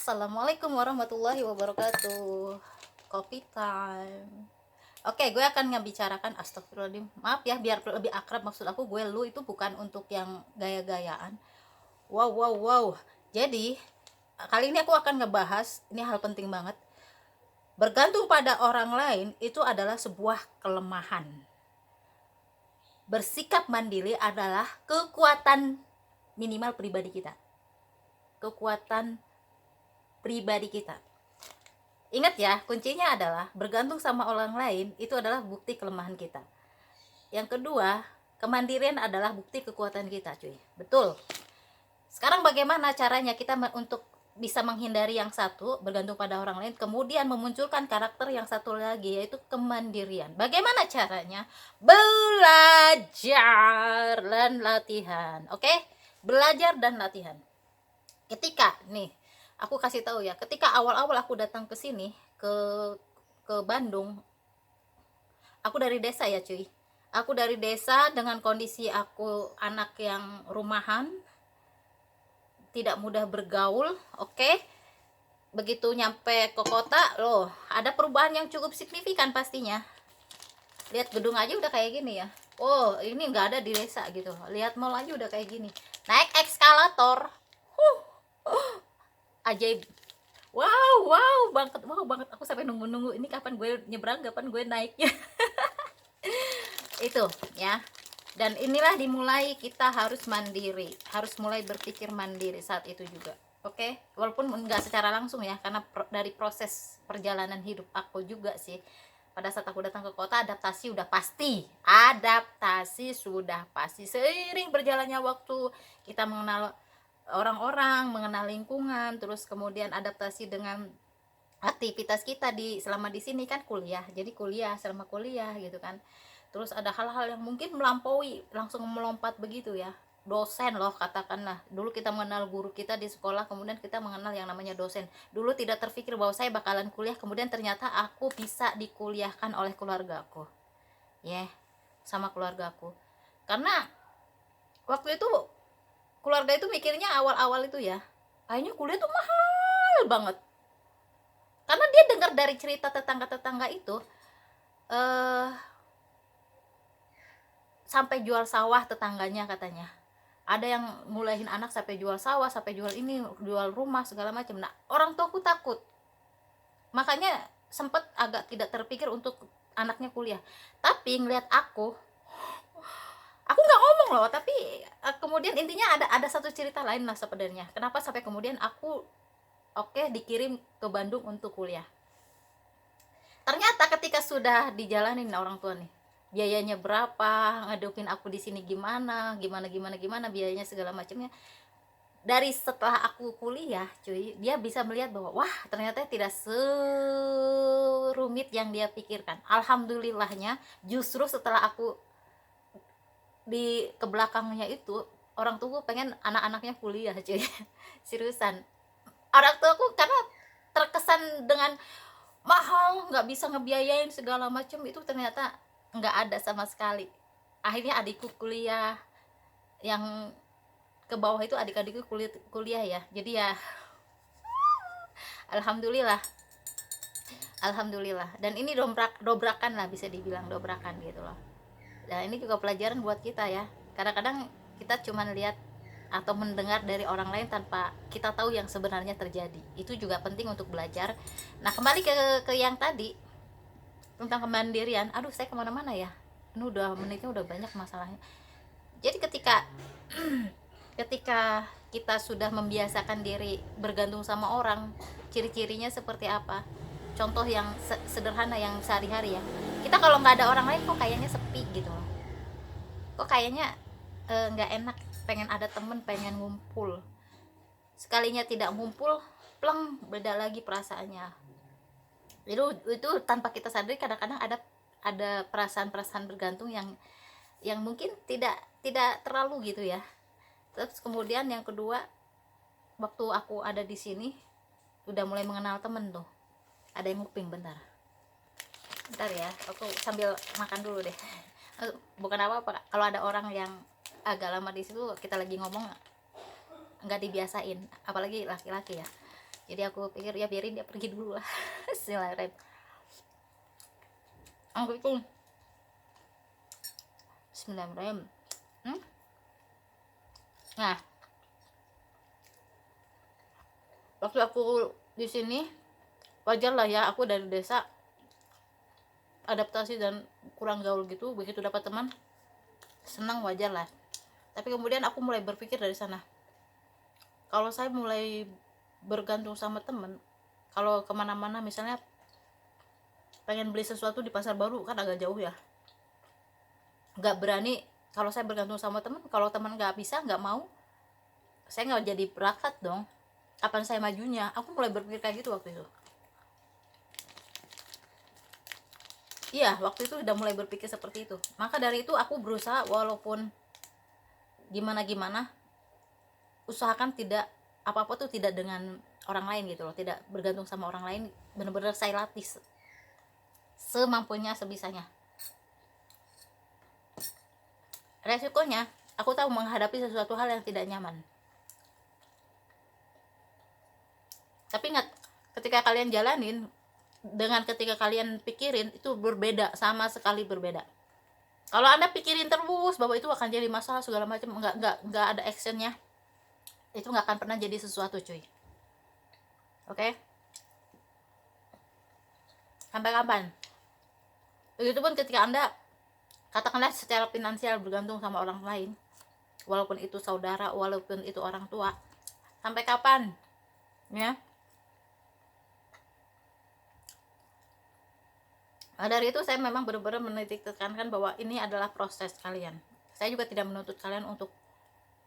Assalamualaikum warahmatullahi wabarakatuh. Coffee time. Oke, gue akan ngebicarakan astagfirullahaladzim. Maaf ya, biar lebih akrab, maksud aku gue lu itu bukan untuk yang gaya-gayaan. Wow. Jadi, kali ini aku akan ngebahas, ini hal penting banget. Bergantung pada orang lain itu adalah sebuah kelemahan. Bersikap mandiri adalah kekuatan minimal pribadi kita. Kekuatan pribadi kita. Ingat ya, kuncinya adalah bergantung sama orang lain itu adalah bukti kelemahan kita. Yang kedua, kemandirian adalah bukti kekuatan kita, cuy. Betul. Sekarang bagaimana caranya kita untuk bisa menghindari yang satu, bergantung pada orang lain, kemudian memunculkan karakter yang satu lagi, yaitu kemandirian. Bagaimana caranya? Belajar dan latihan. Oke? Belajar dan latihan. Ketika nih aku kasih tahu ya, ketika awal-awal aku datang ke sini ke Bandung, aku dari desa ya cuy. Aku dari desa dengan kondisi aku anak yang rumahan, tidak mudah bergaul, oke. Begitu nyampe ke kota, loh, ada perubahan yang cukup signifikan pastinya. Lihat gedung aja udah kayak gini ya. Oh, ini nggak ada di desa gitu. Lihat mall aja udah kayak gini. Naik eskalator. Ajaib. Wow banget, aku sampai nunggu ini kapan gue nyebrang, kapan gue naiknya. Itu ya. Dan inilah dimulai kita harus mandiri, harus mulai berpikir mandiri saat itu juga. Oke, walaupun nggak secara langsung ya, karena dari proses perjalanan hidup aku juga sih. Pada saat aku datang ke kota, adaptasi sudah pasti seiring berjalannya waktu kita mengenal orang-orang, mengenal lingkungan, terus kemudian adaptasi dengan aktivitas kita selama di sini kan kuliah. Jadi selama kuliah gitu kan. Terus ada hal-hal yang mungkin melampaui, langsung melompat begitu ya. Dosen loh katakanlah. Dulu kita mengenal guru kita di sekolah, kemudian kita mengenal yang namanya dosen. Dulu tidak terpikir bahwa saya bakalan kuliah, kemudian ternyata aku bisa dikuliahkan oleh keluargaku. Ya, sama keluargaku. Karena waktu itu keluarga itu mikirnya awal-awal itu ya, kayaknya kuliah tuh mahal banget. Karena dia dengar dari cerita tetangga-tetangga itu, sampai jual sawah tetangganya katanya. Ada yang mulain anak sampai jual sawah, sampai jual ini, jual rumah segala macam. Nah, orang tuaku takut. Makanya sempet agak tidak terpikir untuk anaknya kuliah. Tapi ngeliat aku nggak ngomong loh, tapi kemudian intinya ada satu cerita lain lah sebenarnya. Kenapa sampai kemudian aku dikirim ke Bandung untuk kuliah. Ternyata ketika sudah dijalanin orang tua nih, biayanya berapa, ngadopin aku di sini gimana, biayanya segala macamnya. Dari setelah aku kuliah, cuy, dia bisa melihat bahwa wah, ternyata tidak serumit yang dia pikirkan. Alhamdulillahnya, justru setelah aku di kebelakangnya itu, orang tua pengen anak-anaknya kuliah, cuy. Seriusan. Orang tuaku karena terkesan dengan mahal, nggak bisa ngebiayain segala macam, itu ternyata nggak ada sama sekali. Akhirnya adikku kuliah, yang ke bawah itu adik-adikku kuliah ya. Jadi ya alhamdulillah. Dan ini dobrakan lah, bisa dibilang dobrakan gitu loh. Dan ini juga pelajaran buat kita ya. Kadang-kadang kita cuma lihat atau mendengar dari orang lain tanpa kita tahu yang sebenarnya terjadi. Itu juga penting untuk belajar. Nah, kembali ke yang tadi tentang kemandirian. Aduh, saya kemana-mana ya. Ini menitnya udah banyak masalahnya. Jadi ketika kita sudah membiasakan diri bergantung sama orang, ciri-cirinya seperti apa? Contoh yang sederhana yang sehari-hari ya. Kita kalau nggak ada orang lain kok kayaknya sepi gitu loh. Kok kayaknya nggak enak, pengen ada temen, pengen ngumpul. Sekalinya tidak ngumpul, pleng, beda lagi perasaannya. Itu tanpa kita sadari kadang-kadang ada perasaan-perasaan bergantung yang mungkin tidak terlalu gitu ya. Terus kemudian yang kedua, waktu aku ada di sini udah mulai mengenal temen tuh. Ada yang nguping, bentar ya, aku sambil makan dulu deh. Bukan apa-apa, kalau ada orang yang agak lama di situ, kita lagi ngomong nggak dibiasain, apalagi laki-laki ya. Jadi aku pikir ya biarin dia pergi dulu lah. Silakan. Aku itu Bismillahirrahmanirrahim. Nah, waktu aku di sini wajar lah ya, aku dari desa, adaptasi dan kurang gaul gitu. Begitu dapat teman senang, wajar lah. Tapi kemudian aku mulai berpikir dari sana, kalau saya mulai bergantung sama teman, kalau kemana-mana misalnya pengen beli sesuatu di pasar baru kan agak jauh ya, nggak berani. Kalau saya bergantung sama teman, kalau teman nggak bisa, nggak mau, saya nggak jadi berangkat dong. Kapan saya majunya? Aku mulai berpikir kayak gitu waktu itu. Iya, waktu itu udah mulai berpikir seperti itu. Maka dari itu aku berusaha, walaupun gimana-gimana, usahakan tidak, apa-apa tuh tidak dengan orang lain gitu loh, tidak bergantung sama orang lain. Bener-bener saya latih semampunya, sebisanya. Resikonya, aku tahu menghadapi sesuatu hal yang tidak nyaman. Tapi ingat, ketika kalian jalanin dengan ketika kalian pikirin, itu berbeda, sama sekali berbeda. Kalau Anda pikirin terus bahwa itu akan jadi masalah segala macam, nggak ada actionnya, itu nggak akan pernah jadi sesuatu, cuy. Oke? Sampai kapan? Begitupun ketika Anda, katakanlah secara finansial bergantung sama orang lain, walaupun itu saudara, walaupun itu orang tua, sampai kapan? Ya. Nah, dari itu saya memang benar-benar menitik tekankan bahwa ini adalah proses kalian. Saya juga tidak menuntut kalian untuk,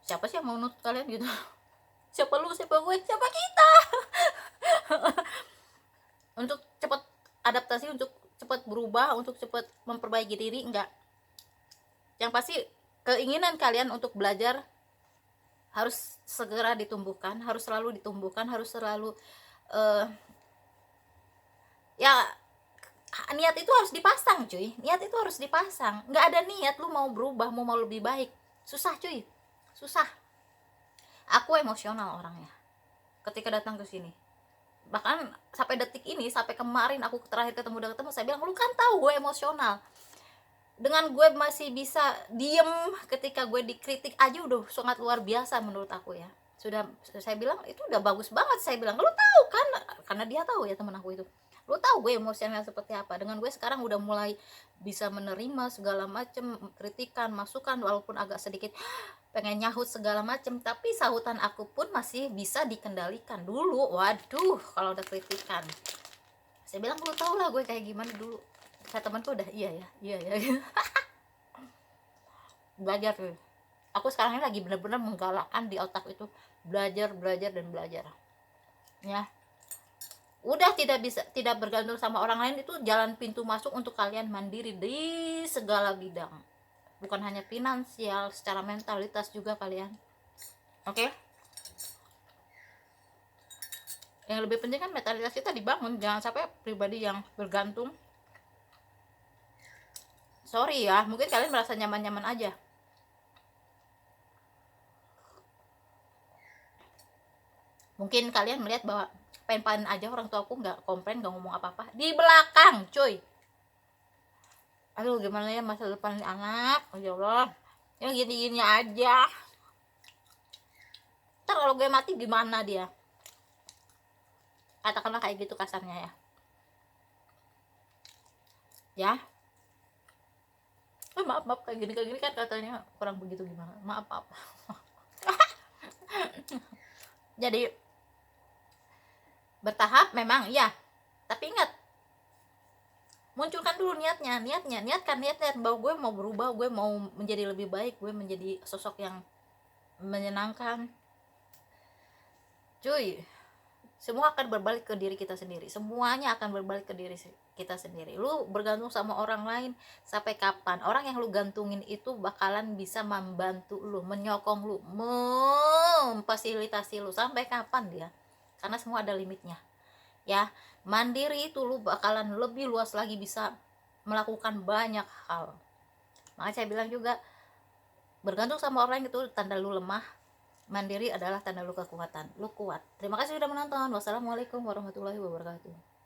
siapa sih yang mau menuntut kalian gitu? Siapa lu, siapa gue, siapa kita? Untuk cepat adaptasi, untuk cepat berubah, untuk cepat memperbaiki diri, enggak. Yang pasti keinginan kalian untuk belajar harus segera ditumbuhkan, harus selalu ditumbuhkan, harus selalu ya, niat itu harus dipasang, cuy. Niat itu harus dipasang. Nggak ada niat lu mau berubah, mau lebih baik, susah, cuy. Susah. Aku emosional orangnya ketika datang ke sini. Bahkan sampai detik ini, sampai kemarin aku terakhir ketemu, saya bilang, lu kan tahu gue emosional. Dengan gue masih bisa diem ketika gue dikritik aja udah sangat luar biasa menurut aku ya. Sudah, saya bilang itu udah bagus banget. Saya bilang, lu tahu kan, karena dia tahu ya, teman aku itu, lu tahu gue emosinya seperti apa. Dengan gue sekarang udah mulai bisa menerima segala macam kritikan, masukan, walaupun agak sedikit pengen nyahut segala macam, tapi sahutan aku pun masih bisa dikendalikan. Dulu waduh, kalau udah kritikan, saya bilang, lu tau lah gue kayak gimana dulu. Kata temanku udah, iya ya belajar tuh. Aku sekarang ini lagi bener-bener menggalakkan di otak itu belajar ya. Udah tidak bergantung sama orang lain, itu jalan pintu masuk untuk kalian mandiri di segala bidang, bukan hanya finansial, secara mentalitas juga kalian. Oke? Yang lebih penting kan mentalitas kita dibangun, jangan sampai pribadi yang bergantung. Sorry ya, mungkin kalian merasa nyaman-nyaman aja. Mungkin kalian melihat bahwa pengen aja orang tua aku nggak komplain, nggak ngomong apa-apa di belakang, cuy. Aduh, gimana ya masa depan anak, ya Allah, yang gini-gini aja. Ntar kalau gue mati gimana dia? Katakanlah kayak gitu kasarnya ya. Ya. Maaf kayak gini kan katanya kurang begitu, gimana? Maaf. Jadi bertahap memang ya, tapi ingat, munculkan dulu niatkan bahwa gue mau berubah, gue mau menjadi lebih baik, gue menjadi sosok yang menyenangkan. Cuy, semua akan berbalik ke diri kita sendiri. Semuanya akan berbalik ke diri kita sendiri. Lu bergantung sama orang lain sampai kapan? Orang yang lu gantungin itu bakalan bisa membantu lu, menyokong lu, memfasilitasi lu sampai kapan dia? Karena semua ada limitnya. Ya, mandiri itu lu bakalan lebih luas lagi, bisa melakukan banyak hal. Makanya saya bilang juga, bergantung sama orang itu tanda lu lemah. Mandiri adalah tanda lu kekuatan, lu kuat. Terima kasih sudah menonton. Wassalamualaikum warahmatullahi wabarakatuh.